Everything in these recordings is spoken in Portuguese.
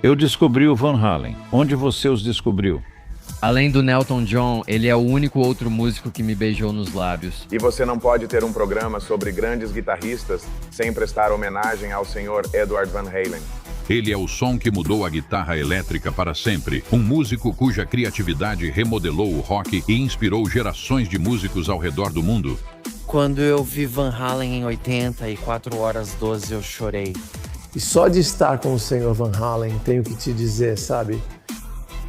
Eu descobri o Van Halen. Onde você os descobriu? Além do Elton John, ele é o único outro músico que me beijou nos lábios. E você não pode ter um programa sobre grandes guitarristas sem prestar homenagem ao senhor Edward Van Halen. Ele é o som que mudou a guitarra elétrica para sempre. Um músico cuja criatividade remodelou o rock e inspirou gerações de músicos ao redor do mundo. Quando eu vi Van Halen em 80 e 4 horas 12 eu chorei. E só de estar com o Sr. Van Halen, tenho que te dizer, sabe?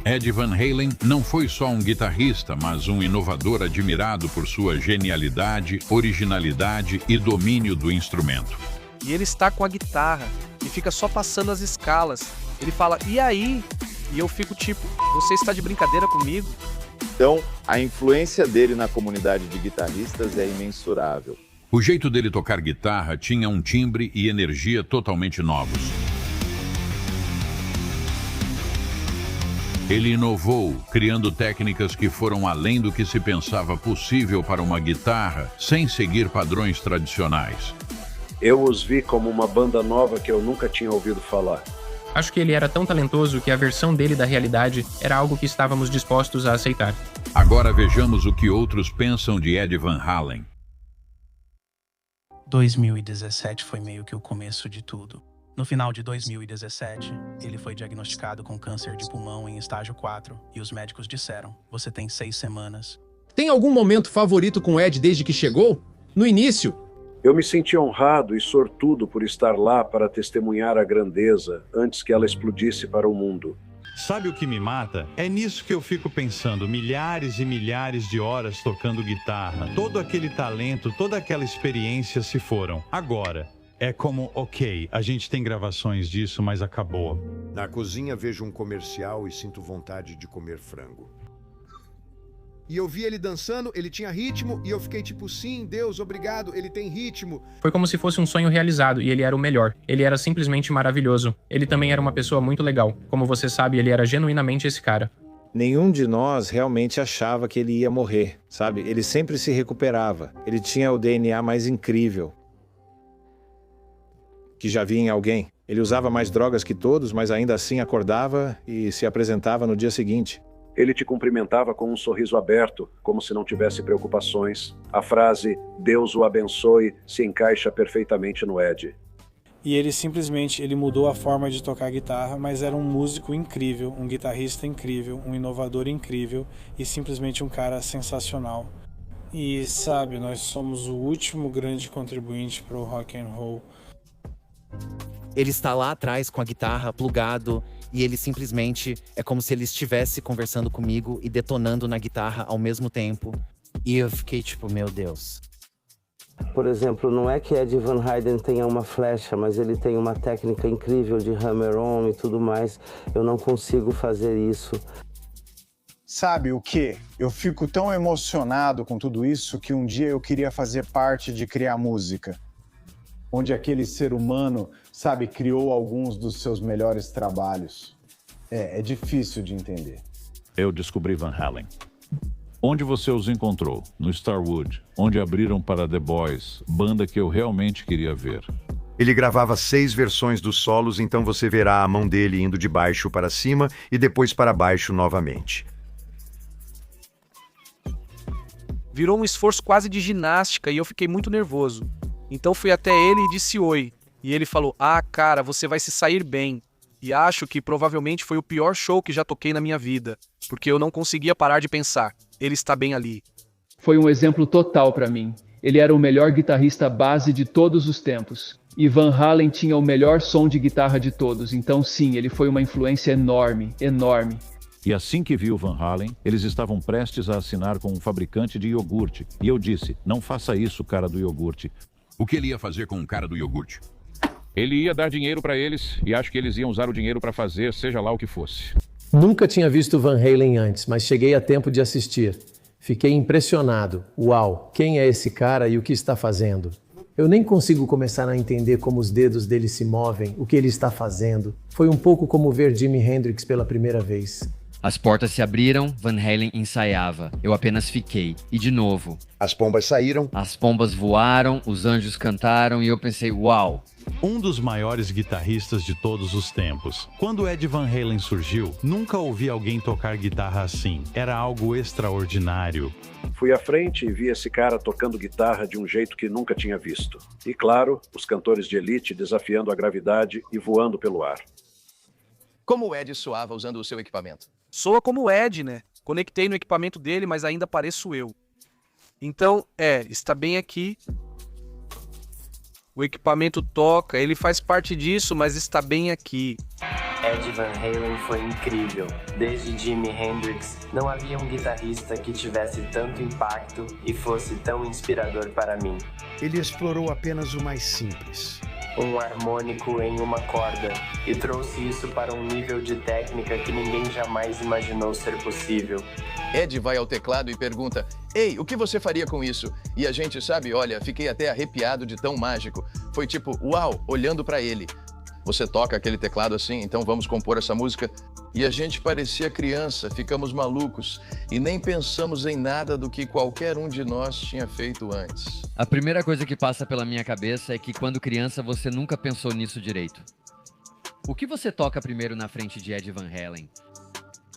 Ed Van Halen não foi só um guitarrista, mas um inovador admirado por sua genialidade, originalidade e domínio do instrumento. E ele está com a guitarra e fica só passando as escalas. Ele fala, e aí? E eu fico tipo, você está de brincadeira comigo? Então, a influência dele na comunidade de guitarristas é imensurável. O jeito dele tocar guitarra tinha um timbre e energia totalmente novos. Ele inovou, criando técnicas que foram além do que se pensava possível para uma guitarra, sem seguir padrões tradicionais. Eu os vi como uma banda nova que eu nunca tinha ouvido falar. Acho que ele era tão talentoso que a versão dele da realidade era algo que estávamos dispostos a aceitar. Agora vejamos o que outros pensam de Ed Van Halen. 2017 foi meio que o começo de tudo. No final de 2017, ele foi diagnosticado com câncer de pulmão em estágio 4 e os médicos disseram, você tem 6 semanas. Tem algum momento favorito com Ed desde que chegou? No início? Eu me senti honrado e sortudo por estar lá para testemunhar a grandeza antes que ela explodisse para o mundo. Sabe o que me mata? É nisso que eu fico pensando, milhares e milhares de horas tocando guitarra. Todo aquele talento, toda aquela experiência se foram. Agora, é como, ok, a gente tem gravações disso, mas acabou. Na cozinha vejo um comercial e sinto vontade de comer frango. E eu vi ele dançando, ele tinha ritmo, e eu fiquei tipo, sim, Deus, obrigado, ele tem ritmo. Foi como se fosse um sonho realizado, e ele era o melhor. Ele era simplesmente maravilhoso. Ele também era uma pessoa muito legal. Como você sabe, ele era genuinamente esse cara. Nenhum de nós realmente achava que ele ia morrer, sabe? Ele sempre se recuperava. Ele tinha o DNA mais incrível que já vi em alguém. Ele usava mais drogas que todos, mas ainda assim acordava e se apresentava no dia seguinte. Ele te cumprimentava com um sorriso aberto, como se não tivesse preocupações. A frase, Deus o abençoe, se encaixa perfeitamente no Ed. E ele simplesmente mudou a forma de tocar guitarra, mas era um músico incrível, um guitarrista incrível, um inovador incrível e simplesmente um cara sensacional. E sabe, nós somos o último grande contribuinte para o rock and roll. Ele está lá atrás com a guitarra plugado e ele simplesmente é como se ele estivesse conversando comigo e detonando na guitarra ao mesmo tempo. E eu fiquei tipo, meu Deus. Por exemplo, não é que Ed Van Halen tenha uma flecha, mas ele tem uma técnica incrível de hammer-on e tudo mais. Eu não consigo fazer isso. Sabe o quê? Eu fico tão emocionado com tudo isso que um dia eu queria fazer parte de criar música. Onde aquele ser humano, sabe, criou alguns dos seus melhores trabalhos. É difícil de entender. Eu descobri Van Halen. Onde você os encontrou? No Starwood, onde abriram para The Boys, banda que eu realmente queria ver. Ele gravava 6 versões dos solos, então você verá a mão dele indo de baixo para cima e depois para baixo novamente. Virou um esforço quase de ginástica e eu fiquei muito nervoso. Então fui até ele e disse oi. E ele falou, cara, você vai se sair bem. E acho que provavelmente foi o pior show que já toquei na minha vida. Porque eu não conseguia parar de pensar, ele está bem ali. Foi um exemplo total para mim. Ele era o melhor guitarrista base de todos os tempos. E Van Halen tinha o melhor som de guitarra de todos. Então sim, ele foi uma influência enorme, enorme. E assim que vi o Van Halen, eles estavam prestes a assinar com um fabricante de iogurte. E eu disse, não faça isso, cara do iogurte. O que ele ia fazer com o cara do iogurte? Ele ia dar dinheiro para eles e acho que eles iam usar o dinheiro para fazer seja lá o que fosse. Nunca tinha visto Van Halen antes, mas cheguei a tempo de assistir. Fiquei impressionado. Uau, quem é esse cara e o que está fazendo? Eu nem consigo começar a entender como os dedos dele se movem, o que ele está fazendo. Foi um pouco como ver Jimi Hendrix pela primeira vez. As portas se abriram, Van Halen ensaiava. Eu apenas fiquei. E de novo. As pombas saíram. As pombas voaram, os anjos cantaram e eu pensei, uau. Um dos maiores guitarristas de todos os tempos. Quando Ed Van Halen surgiu, nunca ouvi alguém tocar guitarra assim. Era algo extraordinário. Fui à frente e vi esse cara tocando guitarra de um jeito que nunca tinha visto. E claro, os cantores de elite desafiando a gravidade e voando pelo ar. Como o Ed soava usando o seu equipamento? Soa como o Ed, né? Conectei no equipamento dele, mas ainda pareço eu. Então, está bem aqui. O equipamento toca, ele faz parte disso, mas está bem aqui. Ed Van Halen foi incrível. Desde Jimi Hendrix, não havia um guitarrista que tivesse tanto impacto e fosse tão inspirador para mim. Ele explorou apenas o mais simples. Um harmônico em uma corda, e trouxe isso para um nível de técnica que ninguém jamais imaginou ser possível. Ed vai ao teclado e pergunta, ei, o que você faria com isso? E a gente sabe, olha, fiquei até arrepiado de tão mágico. Foi tipo, uau, olhando para ele. Você toca aquele teclado assim, então vamos compor essa música? E a gente parecia criança, ficamos malucos e nem pensamos em nada do que qualquer um de nós tinha feito antes. A primeira coisa que passa pela minha cabeça é que quando criança você nunca pensou nisso direito. O que você toca primeiro na frente de Ed Van Halen?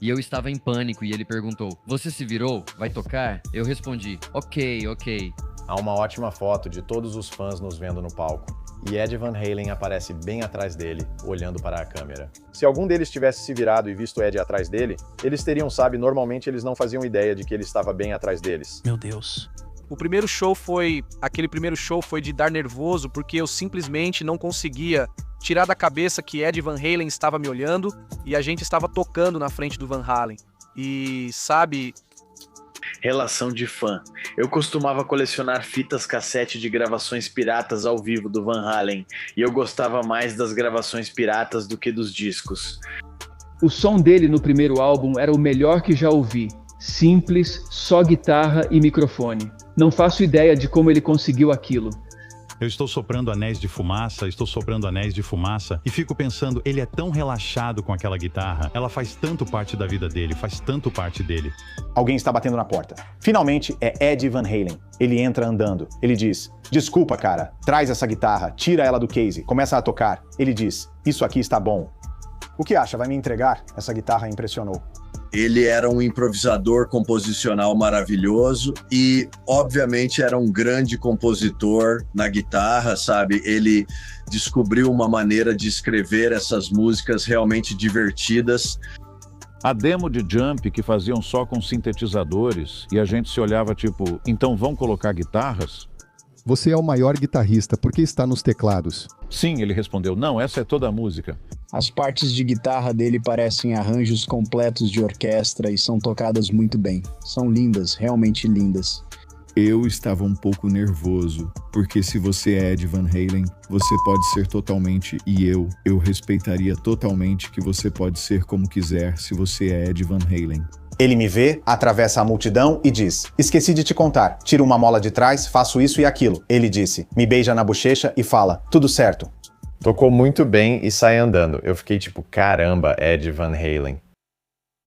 E eu estava em pânico e ele perguntou, você se virou? Vai tocar? Eu respondi, ok. Há uma ótima foto de todos os fãs nos vendo no palco. E Ed Van Halen aparece bem atrás dele, olhando para a câmera. Se algum deles tivesse se virado e visto Ed atrás dele, eles teriam, normalmente eles não faziam ideia de que ele estava bem atrás deles. Meu Deus. Aquele primeiro show foi de dar nervoso, porque eu simplesmente não conseguia tirar da cabeça que Ed Van Halen estava me olhando e a gente estava tocando na frente do Van Halen. E, sabe... Relação de fã. Eu costumava colecionar fitas cassete de gravações piratas ao vivo do Van Halen, e eu gostava mais das gravações piratas do que dos discos. O som dele no primeiro álbum era o melhor que já ouvi. Simples, só guitarra e microfone. Não faço ideia de como ele conseguiu aquilo. Eu estou soprando anéis de fumaça e fico pensando, ele é tão relaxado com aquela guitarra, ela faz tanto parte da vida dele, faz tanto parte dele. Alguém está batendo na porta. Finalmente é Ed Van Halen. Ele entra andando. Ele diz, desculpa cara, traz essa guitarra, tira ela do case, começa a tocar. Ele diz, isso aqui está bom. O que acha? Vai me entregar? Essa guitarra impressionou. Ele era um improvisador composicional maravilhoso e, obviamente, era um grande compositor na guitarra, sabe? Ele descobriu uma maneira de escrever essas músicas realmente divertidas. A demo de Jump que faziam só com sintetizadores e a gente se olhava tipo, então vão colocar guitarras? Você é o maior guitarrista, por que está nos teclados? Sim, ele respondeu, não, essa é toda a música. As partes de guitarra dele parecem arranjos completos de orquestra e são tocadas muito bem. São lindas, realmente lindas. Eu estava um pouco nervoso, porque se você é Ed Van Halen, você pode ser totalmente e eu respeitaria totalmente que você pode ser como quiser se você é Ed Van Halen. Ele me vê, atravessa a multidão e diz, esqueci de te contar, tiro uma mola de trás, faço isso e aquilo. Ele disse, me beija na bochecha e fala, tudo certo. Tocou muito bem e sai andando. Eu fiquei tipo, caramba, Ed Van Halen.